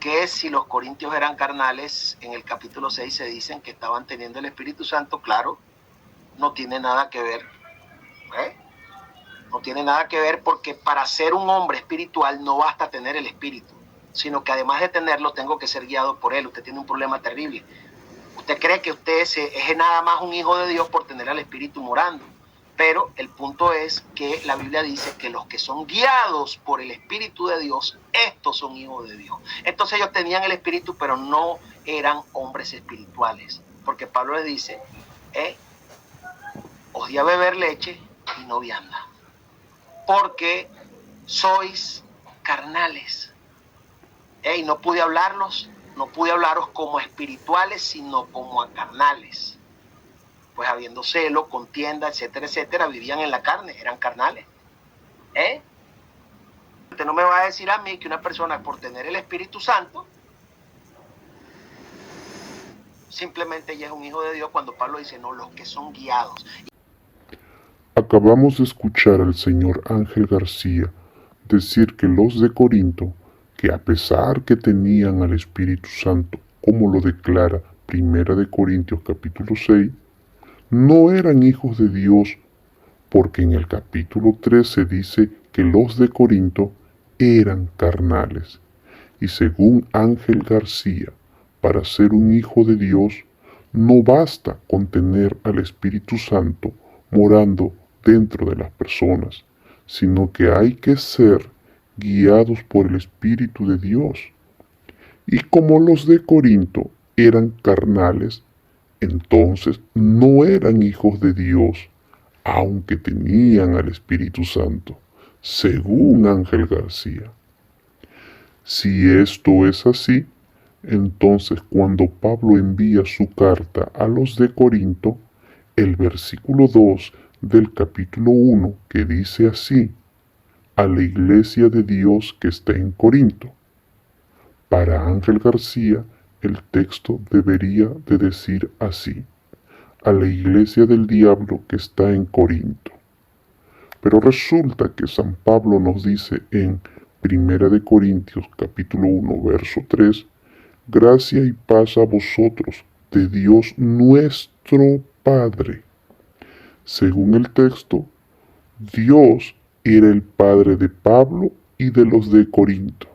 porque si los corintios eran carnales, en el capítulo 6 se dicen que estaban teniendo el Espíritu Santo. Claro, no tiene nada que ver. No tiene nada que ver, porque para ser un hombre espiritual no basta tener el Espíritu, sino que además de tenerlo tengo que ser guiado por él. Usted tiene un problema terrible. Usted cree que usted es nada más un hijo de Dios por tener al Espíritu morando. Pero el punto es que la Biblia dice que los que son guiados por el Espíritu de Dios, estos son hijos de Dios. Entonces ellos tenían el Espíritu, pero no eran hombres espirituales. Porque Pablo les dice, os di a beber leche y no vianda, porque sois carnales. Y no pude hablaros como espirituales, sino como a carnales. Pues habiendo celo, contienda, etcétera, etcétera, vivían en la carne, eran carnales. Usted no me va a decir a mí que una persona, por tener el Espíritu Santo, simplemente ya es un hijo de Dios, cuando Pablo dice, no, los que son guiados. Acabamos de escuchar al señor Ángel García decir que los de Corinto, que a pesar que tenían al Espíritu Santo, como lo declara Primera de Corintios capítulo 6, no eran hijos de Dios, porque en el capítulo 13 dice que los de Corinto eran carnales. Y según Ángel García, para ser un hijo de Dios, no basta con tener al Espíritu Santo morando dentro de las personas, sino que hay que ser guiados por el Espíritu de Dios. Y como los de Corinto eran carnales, entonces no eran hijos de Dios, aunque tenían al Espíritu Santo, según Ángel García. Si esto es así, entonces cuando Pablo envía su carta a los de Corinto, el versículo 2 del capítulo 1, que dice así: a la iglesia de Dios que está en Corinto. Para Ángel García, el texto debería de decir así: a la iglesia del diablo que está en Corinto. Pero resulta que San Pablo nos dice en Primera de Corintios capítulo 1 verso 3: gracia y paz a vosotros de Dios nuestro Padre. Según el texto, Dios era el Padre de Pablo y de los de Corinto,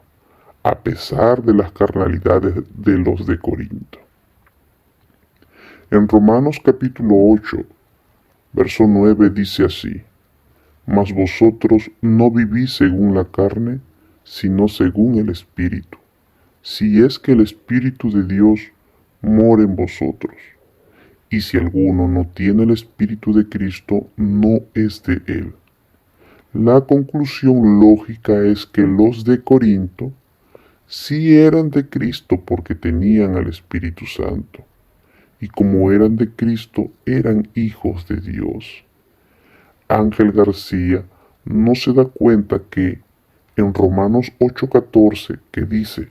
a pesar de las carnalidades de los de Corinto. En Romanos capítulo 8, verso 9 dice así: mas vosotros no vivís según la carne, sino según el Espíritu, si es que el Espíritu de Dios mora en vosotros. Y si alguno no tiene el Espíritu de Cristo, no es de él. La conclusión lógica es que los de Corinto sí eran de Cristo porque tenían al Espíritu Santo, y como eran de Cristo, eran hijos de Dios. Ángel García no se da cuenta que en Romanos 8:14, que dice,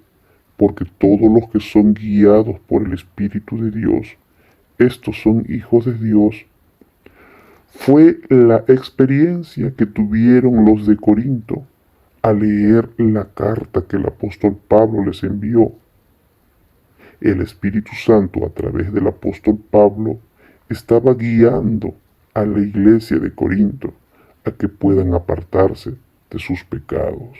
porque todos los que son guiados por el Espíritu de Dios, estos son hijos de Dios, fue la experiencia que tuvieron los de Corinto al leer la carta que el apóstol Pablo les envió. El Espíritu Santo, a través del apóstol Pablo, estaba guiando a la iglesia de Corinto a que puedan apartarse de sus pecados.